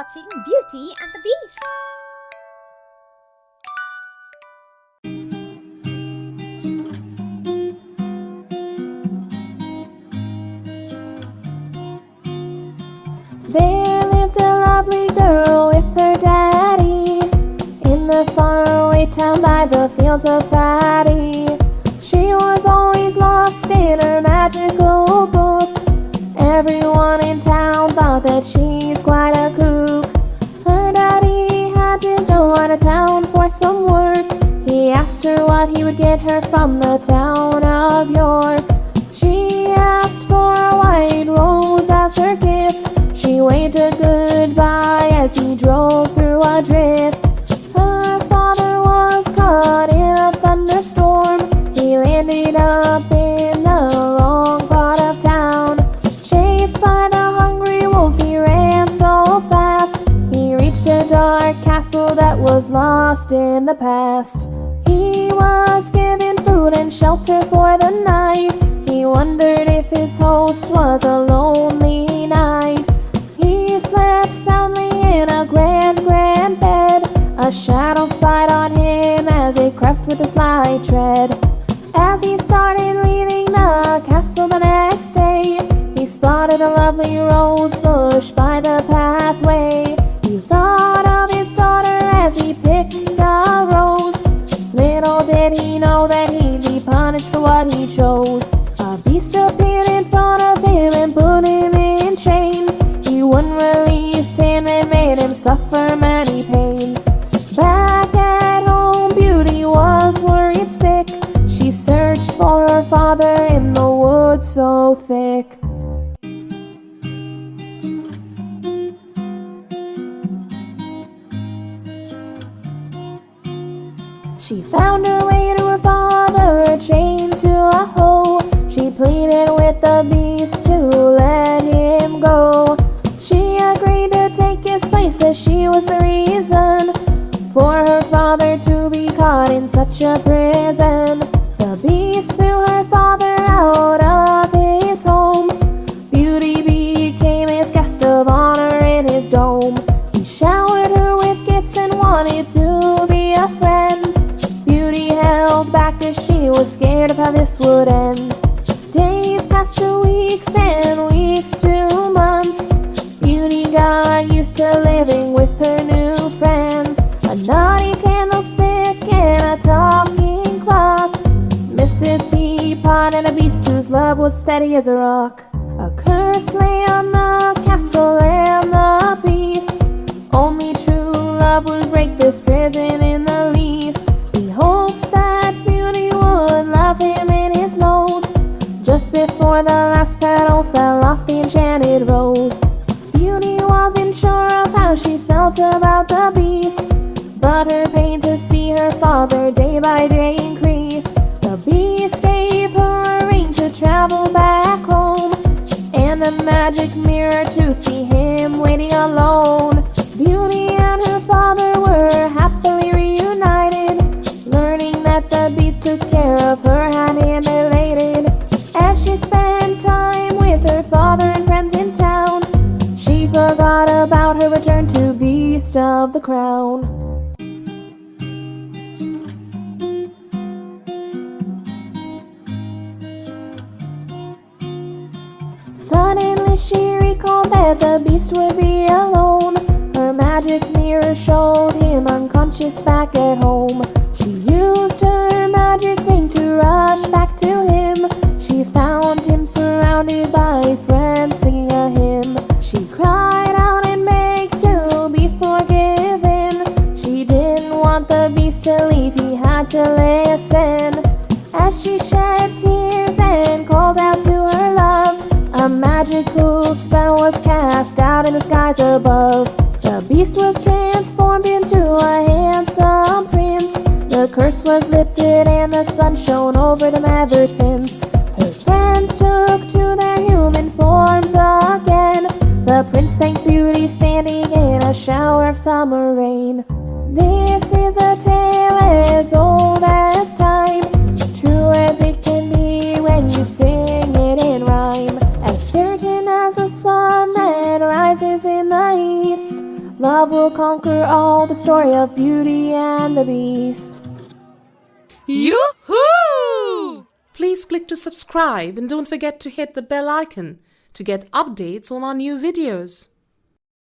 watching Beauty and the Beast. There lived a lovely girl with her daddy in the faraway town by the fields of Paddy. She was always lost in her magical book. Everyone in town thought that she's quite a kook. Her daddy had to go out of town for some work. He asked her what he would get her from the town of York. She asked for a white rose as her gift. She waved a goodbye as he drove through a drift. Her father was caught in a thunderstorm. He landed up in the wrong part of town. Chased by the hungry wolves, he ran so fast. He reached a dark castle that was lost in the past. He was given food and shelter for the night. He wondered if his host was a lonely knight. He slept soundly in a grand bed. A shadow spied on him as it crept with a slight tread. As he started leaving the castle the next day, he spotted a lovely rose bush by the pathway. He thought of his daughter as he picked a rose. Little did he know that he'd be punished for what he chose. A beast appeared in front of him and put him in chains. He wouldn't release him and made him suffer many pains. Back at home, Beauty was worried sick. She searched for her father in the woods so thick. She found her way to her father, chained to a hoe. She pleaded with the beast to let him go. She agreed to take his place as she was the reason for her father to be caught in such a prison. The beast threw her father out of his home. Beauty became his guest of honor in his dome. He showered her with gifts and wanted to be a friend. Beauty held back as she was scared of how this would end. Days passed to weeks and weeks to months. Beauty got used to living with her new friends. A naughty candlestick and a talking clock, Mrs. Teapot and a beast whose love was steady as a rock. A curse lay on the castle and the beast. Only true love would break this prison in the least. He hoped that Beauty would love him in his nose. Just before the last petal fell off the enchanted rose, Beauty wasn't sure of how she felt about the beast, but her pain to see her father day by day increased. The beast gave her a ring to travel back home, and a magic mirror to see him waiting alone. Beauty and her father were happily reunited, learning that the beast took care of her had him elated. As she spent time with her father and friends in town, she forgot about her return to Beast of the Crown. Suddenly she recalled that the beast would be alone. Her magic mirror showed him unconscious back at home. She used her magic ring to rush back to him. She found him surrounded by friends singing a hymn. She cried out and begged to be forgiven. She didn't want the beast to leave, he had to listen. As she shed tears and called out to her love, a magical spell was cast out in the skies above. The beast was transformed into a handsome prince. The curse was lifted and the sun shone over them ever since. Her friends took to their human forms again. The prince thanked Beauty standing in a shower of summer rain. This is a tale as old as time, true as it can be when you sing it in rhyme. As certain as the sun that rises in the east, Love will conquer all, the story of Beauty and the Beast. Yoo-hoo! Please click to subscribe and don't forget to hit the bell icon to get updates on our new videos.